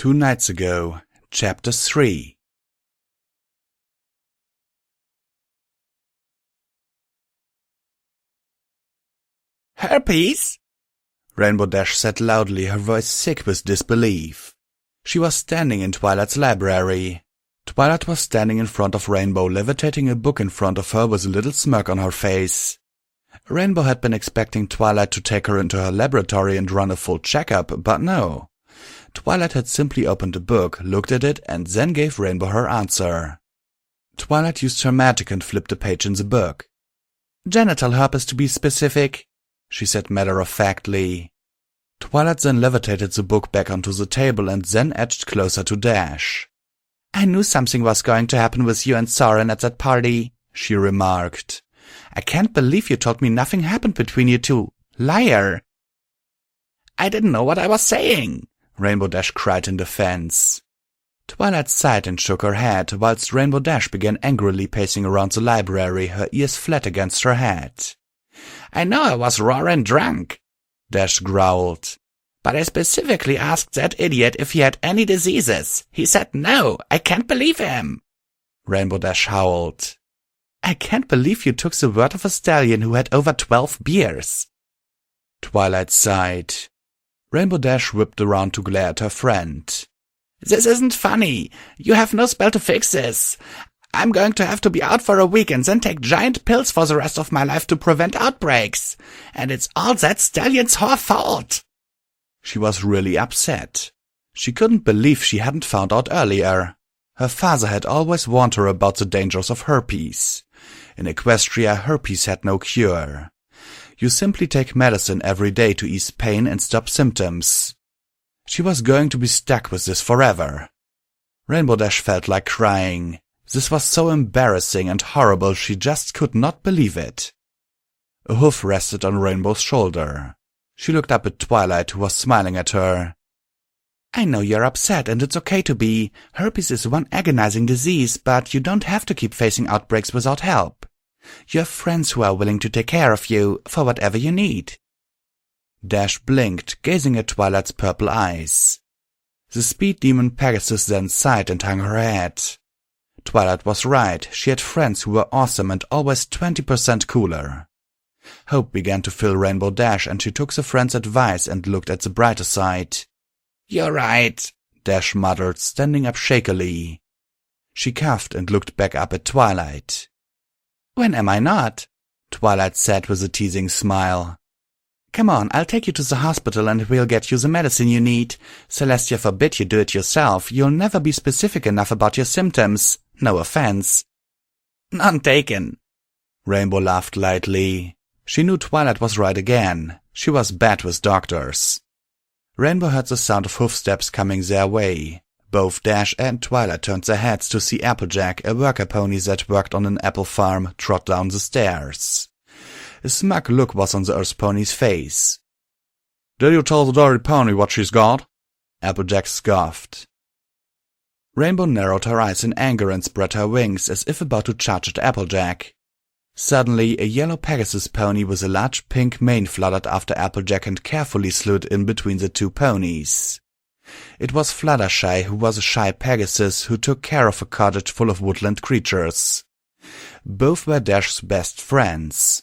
2 nights ago, Chapter 3. Herpes? Rainbow Dash said loudly, her voice sick with disbelief. She was standing in Twilight's library. Twilight was standing in front of Rainbow, levitating a book in front of her with a little smirk on her face. Rainbow had been expecting Twilight to take her into her laboratory and run a full checkup, but no. Twilight had simply opened the book, looked at it, and then gave Rainbow her answer. Twilight used her magic and flipped a page in the book. Genital herpes, to be specific, she said matter-of-factly. Twilight then levitated the book back onto the table and then edged closer to Dash. I knew something was going to happen with you and Soren at that party, she remarked. I can't believe you told me nothing happened between you two. Liar! I didn't know what I was saying, Rainbow Dash cried in defense. Twilight sighed and shook her head, whilst Rainbow Dash began angrily pacing around the library, her ears flat against her head. I know I was roaring drunk, Dash growled. But I specifically asked that idiot if he had any diseases. He said no. I can't believe him. Rainbow Dash howled. I can't believe you took the word of a stallion who had over 12 beers. Twilight sighed. Rainbow Dash whipped around to glare at her friend. This isn't funny. You have no spell to fix this. I'm going to have to be out for a week and then take giant pills for the rest of my life to prevent outbreaks. And it's all that stallion's whore fault. She was really upset. She couldn't believe she hadn't found out earlier. Her father had always warned her about the dangers of herpes. In Equestria, herpes had no cure. You simply take medicine every day to ease pain and stop symptoms. She was going to be stuck with this forever. Rainbow Dash felt like crying. This was so embarrassing and horrible she just could not believe it. A hoof rested on Rainbow's shoulder. She looked up at Twilight, who was smiling at her. I know you're upset, and it's okay to be. Herpes is one agonizing disease, but you don't have to keep facing outbreaks without help. You have friends who are willing to take care of you for whatever you need. Dash blinked, gazing at Twilight's purple eyes. The speed demon Pegasus then sighed and hung her head. Twilight was right. She had friends who were awesome and always 20% cooler. Hope began to fill Rainbow Dash, and she took the friend's advice and looked at the brighter side. You're right, Dash muttered, standing up shakily. She coughed and looked back up at Twilight. When am I not? Twilight said with a teasing smile. Come on, I'll take you to the hospital and we'll get you the medicine you need. Celestia forbid you do it yourself. You'll never be specific enough about your symptoms. No offense. None taken. Rainbow laughed lightly. She knew Twilight was right again. She was bad with doctors. Rainbow heard the sound of hoofsteps coming their way. Both Dash and Twilight turned their heads to see Applejack, a worker pony that worked on an apple farm, trot down the stairs. A smug look was on the Earth pony's face. Did you tell the dirty pony what she's got? Applejack scoffed. Rainbow narrowed her eyes in anger and spread her wings as if about to charge at Applejack. Suddenly, a yellow Pegasus pony with a large pink mane fluttered after Applejack and carefully slid in between the two ponies. It was Fluttershy, who was a shy Pegasus who took care of a cottage full of woodland creatures. Both were Dash's best friends.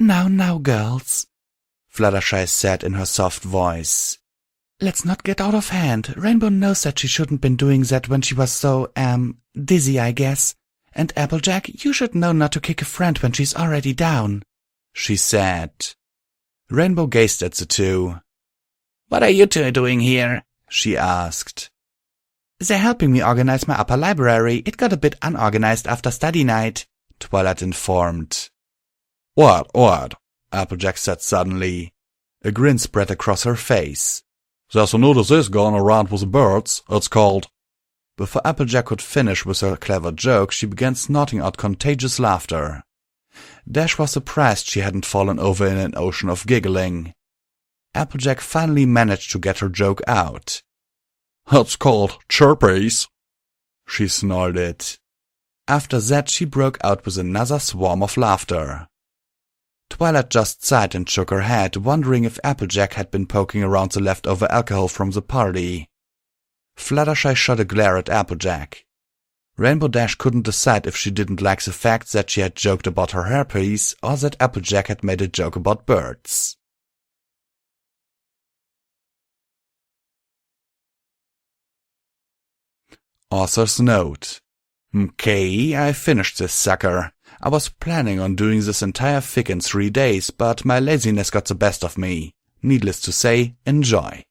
Now, girls, Fluttershy said in her soft voice. Let's not get out of hand. Rainbow knows that she shouldn't been doing that when she was so, dizzy, I guess. And Applejack, you should know not to kick a friend when she's already down, she said. Rainbow gazed at the two. What are you two doing here? She asked. They're helping me organize my upper library. It got a bit unorganized after study night, Twilight informed. What? Applejack said suddenly. A grin spread across her face. There's a new disease going around with the birds. It's called... Before Applejack could finish with her clever joke, she began snorting out contagious laughter. Dash was surprised she hadn't fallen over in an ocean of giggling. Applejack finally managed to get her joke out. It's called chirpies, she snorted. After that, she broke out with another swarm of laughter. Twilight just sighed and shook her head, wondering if Applejack had been poking around the leftover alcohol from the party. Fluttershy shot a glare at Applejack. Rainbow Dash couldn't decide if she didn't like the fact that she had joked about her hairpiece or that Applejack had made a joke about birds. Author's note. Okay, I finished this sucker. I was planning on doing this entire fic in 3 days, but my laziness got the best of me. Needless to say, enjoy.